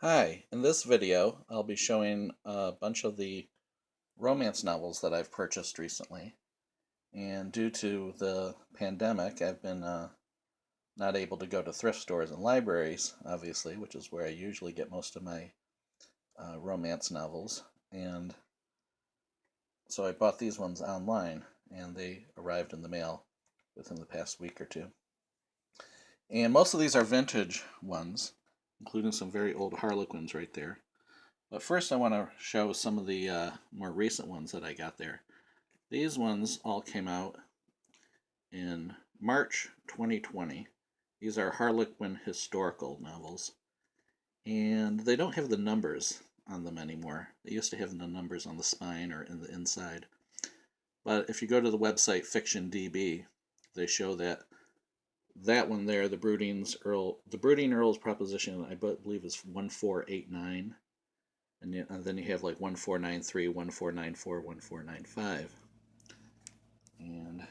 Hi, in this video I'll be showing a bunch of the romance novels that I've purchased recently. And due to the pandemic, I've been not able to go to thrift stores and libraries, obviously, which is where I usually get most of my romance novels. And so I bought these ones online, and they arrived in the mail within the past week or two. And most of these are vintage ones, including some very old Harlequins right there. But first I want to show some of the more recent ones that I got there. These ones all came out in March 2020. These are Harlequin historical novels. And they don't have the numbers on them anymore. They used to have the numbers on the spine or in the inside. But if you go to the website FictionDB, they show that one there, the Brooding Earl's proposition, I believe is 1489. And then you have like 1493, 1494, 1495. And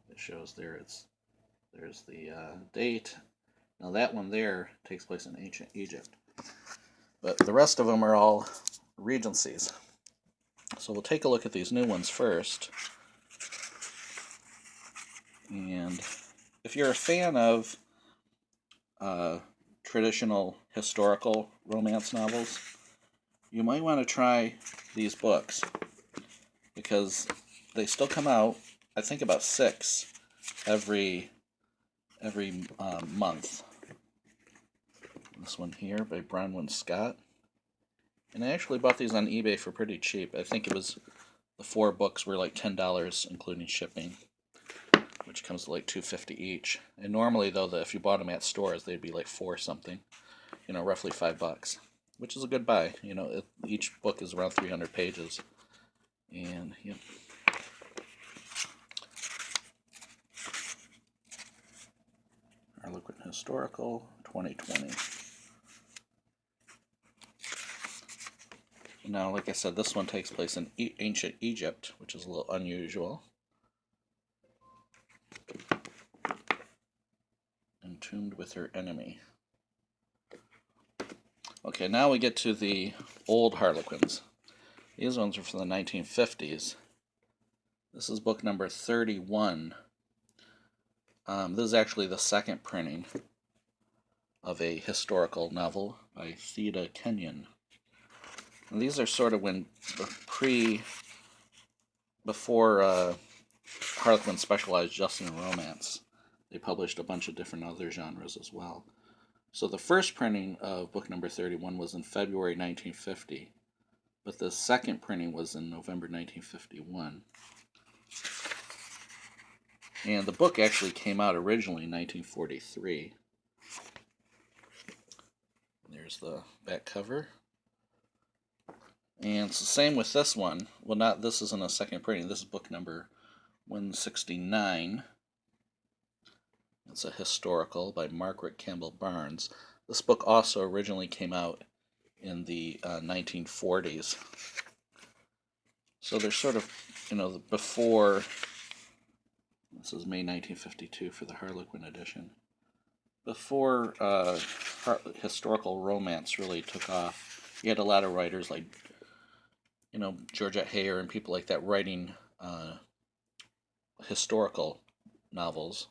it shows there's the date. Now that one there takes place in ancient Egypt. But the rest of them are all regencies. So we'll take a look at these new ones first. And if you're a fan of traditional historical romance novels, you might want to try these books because they still come out, I think, about 6 every month. This one here by Bronwyn Scott. And I actually bought these on eBay for pretty cheap. I think it was the 4 books were like $10 including shipping, which comes to like $2.50 each. And normally though, if you bought them at stores, they'd be like $4 something, roughly $5, which is a good buy. Each book is around 300 pages. And yep. Harlequin Historical 2020. Now, like I said, this one takes place in ancient Egypt, which is a little unusual. Entombed with her enemy. Okay, now we get to the old Harlequins. These ones are from the 1950s. This is book number 31. This is actually the second printing of a historical novel by Theda Kenyon. And these are sort of before Harlequin specialized just in romance. They published a bunch of different other genres as well. So the first printing of book number 31 was in February 1950, but the second printing was in November 1951. And the book actually came out originally in 1943. There's the back cover. And it's the same with this one. Well, this isn't a second printing. This is book number 169. It's a historical by Margaret Campbell Barnes. This book also originally came out in the 1940s. So they're sort of, before. This is May 1952 for the Harlequin edition. Before historical romance really took off, you had a lot of writers like, Georgette Heyer and people like that writing historical novels,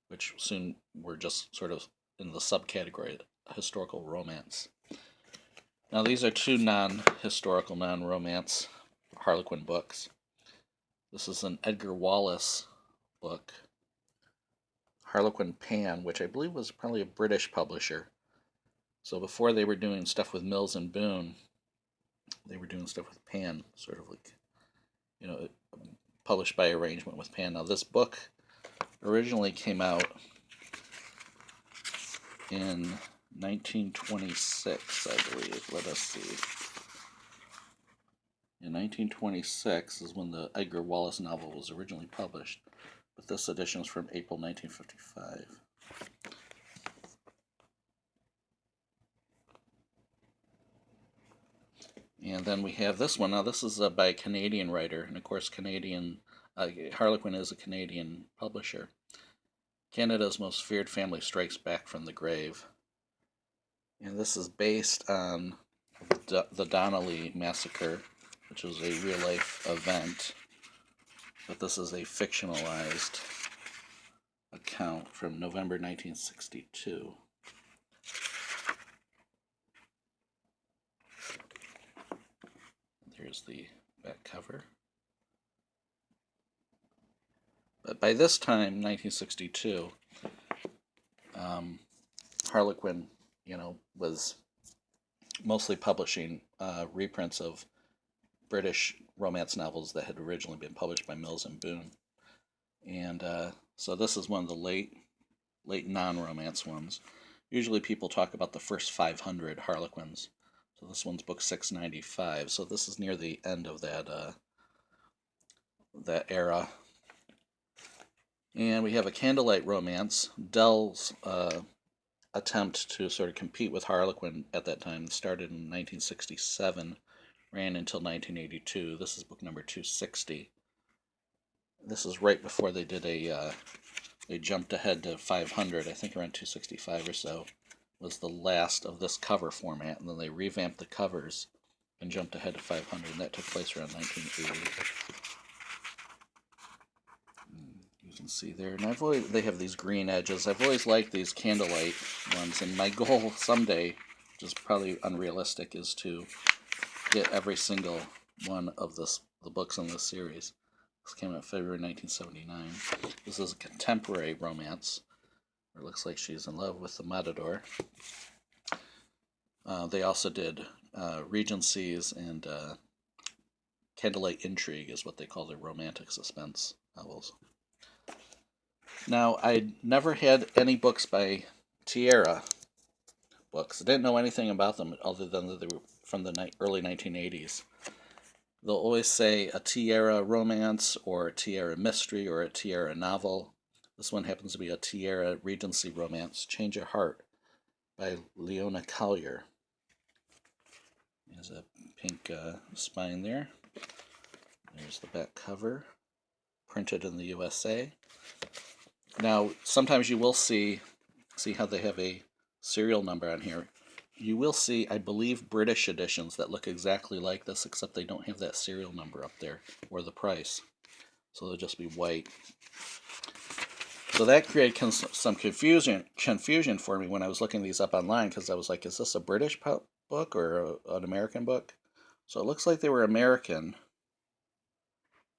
which soon were just sort of in the subcategory historical romance. Now these are 2 non-historical, non-romance Harlequin books. This is an Edgar Wallace book, Harlequin Pan, which I believe was probably a British publisher. So before they were doing stuff with Mills and Boon, they were doing stuff with Pan, sort of like, published by arrangement with Pan. Now this book originally came out in 1926, I believe. Let us see. In 1926 is when the Edgar Wallace novel was originally published, but this edition is from April 1955. And then we have this one. Now this is by a Canadian writer, and of course Harlequin is a Canadian publisher. Canada's Most Feared Family Strikes Back from the Grave. And this is based on the Donnelly Massacre, which was a real-life event, but this is a fictionalized account from November 1962. There's the back cover. But by this time, 1962, Harlequin, was mostly publishing reprints of British romance novels that had originally been published by Mills and Boon. And so this is one of the late non-romance ones. Usually people talk about the first 500 Harlequins. So this one's book 695. So this is near the end of that era. And we have a Candlelight Romance. Dell's attempt to sort of compete with Harlequin at that time started in 1967, ran until 1982. This is book number 260. This is right before they did they jumped ahead to 500, I think around 265 or so, was the last of this cover format, and then they revamped the covers and jumped ahead to 500, and that took place around 1980. You can see there, and they have these green edges. I've always liked these Candlelight ones, and my goal someday, which is probably unrealistic, is to get every single one of the books in this series. This came out February 1979. This is a contemporary romance, where it looks like she's in love with the Matador. They also did Regencies and Candlelight Intrigue is what they call their romantic suspense novels. Now, I never had any books by Tierra Books. I didn't know anything about them other than that they were from the early 1980s. They'll always say a Tierra romance or a Tierra mystery or a Tierra novel. This one happens to be a Tierra Regency romance, Change of Heart, by Leona Collier. There's a pink spine there. There's the back cover, printed in the USA. Now, sometimes you will see how they have a serial number on here. You will see, I believe, British editions that look exactly like this, except they don't have that serial number up there, or the price. So they'll just be white. So that created some confusion for me when I was looking these up online, because I was like, is this a British book or an American book? So it looks like they were American,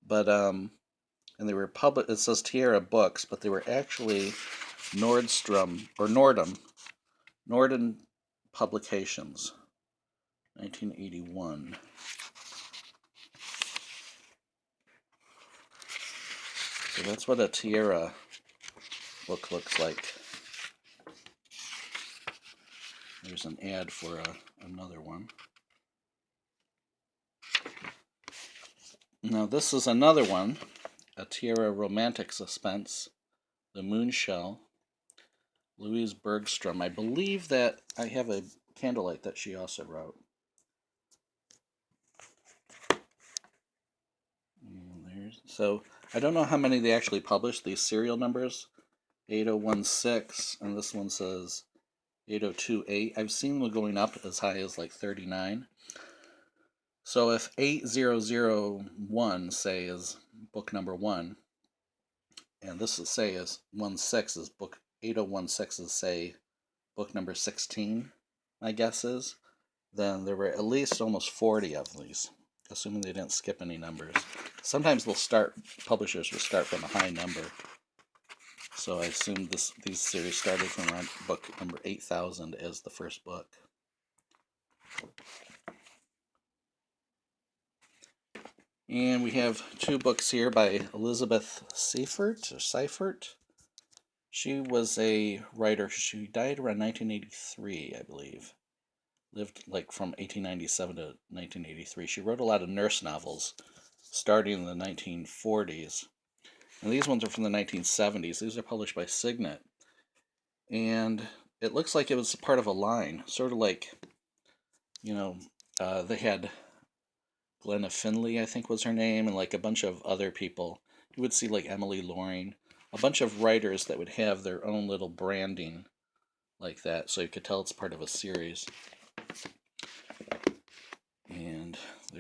but and they were it says Tierra Books, but they were actually Nordstrom Norden Publications, 1981. So that's what a Tierra book looks like. There's an ad for another one. Now this is another one, a Tierra romantic suspense, The Moonshell, Louise Bergstrom. I believe that I have a Candlelight that she also wrote. So I don't know how many they actually published, these serial numbers. 8016, and this one says 8028. I've seen them going up as high as like 39. So if 8001, say, is book number 1, and this is, say, is 16 is book 8016 is, say, book number 16, my guess is, then there were at least almost 40 of these, assuming they didn't skip any numbers. Sometimes publishers will start from a high number. So I assume these series started from around book number 8000 as the first book. And we have 2 books here by Elizabeth Seifert. She was a writer. She died around 1983, I believe. Lived like from 1897 to 1983. She wrote a lot of nurse novels starting in the 1940s. And these ones are from the 1970s. These are published by Signet. And it looks like it was part of a line, sort of like, they had Glenna Finley, I think was her name, and like a bunch of other people. You would see like Emily Loring, a bunch of writers that would have their own little branding like that, so you could tell it's part of a series.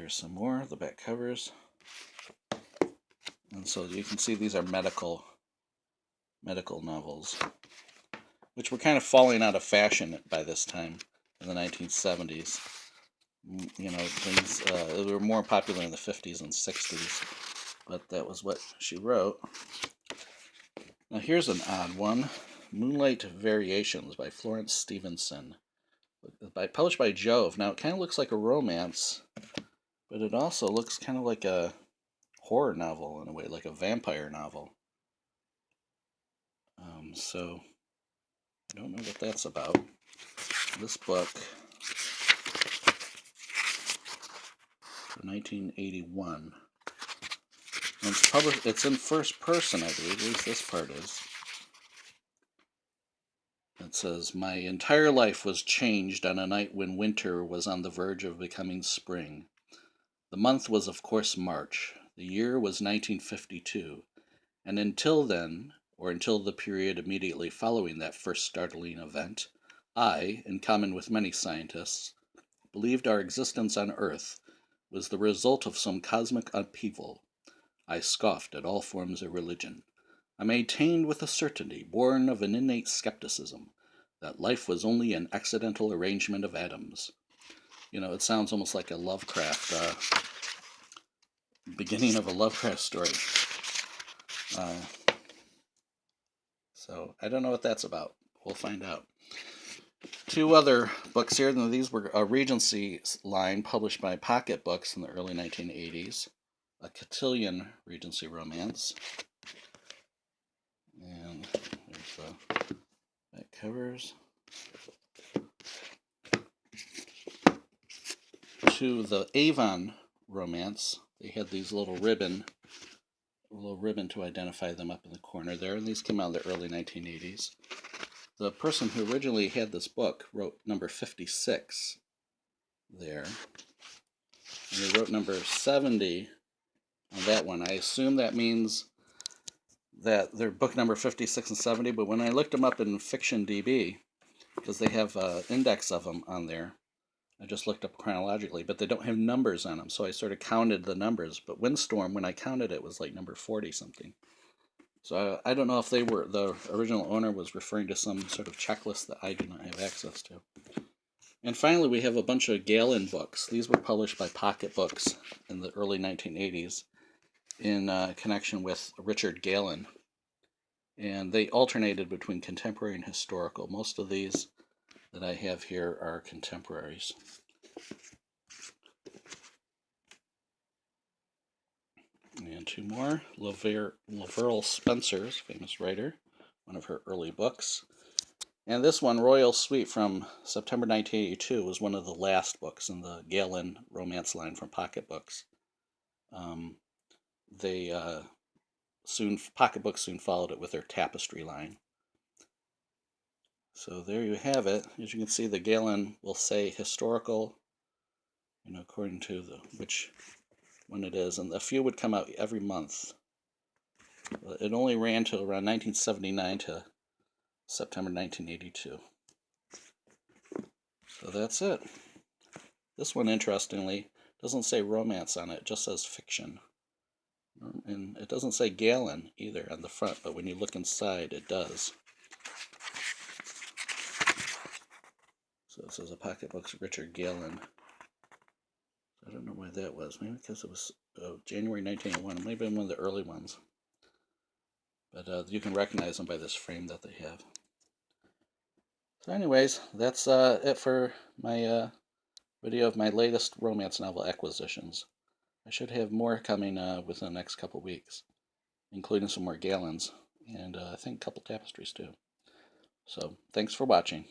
Here's some more, the back covers. And so you can see these are medical novels, which were kind of falling out of fashion by this time in the 1970s. You know, things they were more popular in the 50s and 60s, but that was what she wrote. Now here's an odd one, Moonlight Variations by Florence Stevenson, published by Jove. Now it kind of looks like a romance, but it also looks kind of like a horror novel in a way, like a vampire novel. So I don't know what that's about. This book, 1981. And it's published. It's in first person, I believe. At least this part is. It says, "My entire life was changed on a night when winter was on the verge of becoming spring. The month was, of course, March. The year was 1952, and until then, or until the period immediately following that first startling event, I, in common with many scientists, believed our existence on Earth was the result of some cosmic upheaval. I scoffed at all forms of religion. I maintained with a certainty, born of an innate skepticism, that life was only an accidental arrangement of atoms." You know, it sounds almost like a Lovecraft, beginning of a Lovecraft story. So I don't know what that's about. We'll find out. Two other books here. These were a Regency line published by Pocket Books in the early 1980s. A Cotillion Regency romance. And there's the back covers. To the Avon Romance, they had these little ribbon to identify them up in the corner there, and these came out in the early 1980s. The person who originally had this book wrote number 56 there, and they wrote number 70 on that one. I assume that means that they're book number 56 and 70, but when I looked them up in FictionDB, because they have an index of them on there, I just looked up chronologically, but they don't have numbers on them, so I sort of counted the numbers. But Windstorm, when I counted it, was like number 40-something. So I don't know if the original owner was referring to some sort of checklist that I do not have access to. And finally, we have a bunch of Gallen books. These were published by Pocket Books in the early 1980s in connection with Richard Gallen. And they alternated between contemporary and historical. Most of these that I have here are contemporaries. And two more. Laverell Spencer's, famous writer, one of her early books. And this one, Royal Suite from September 1982, was one of the last books in the Gallen romance line from Pocket Books. Pocket Books soon followed it with their Tapestry line. So there you have it. As you can see, the Gallen will say historical, according to which one it is, and a few would come out every month. It only ran till around 1979 to September 1982. So that's it. This one, interestingly, doesn't say romance on it. It just says fiction. And it doesn't say Gallen either on the front, but when you look inside, it does. So it says a Pocket Books Richard Gallen. I don't know why that was. Maybe because it was January 1981. It might have been one of the early ones. But you can recognize them by this frame that they have. So anyways, that's it for my video of my latest romance novel acquisitions. I should have more coming within the next couple weeks, including some more Gallens, and I think a couple tapestries too. So thanks for watching.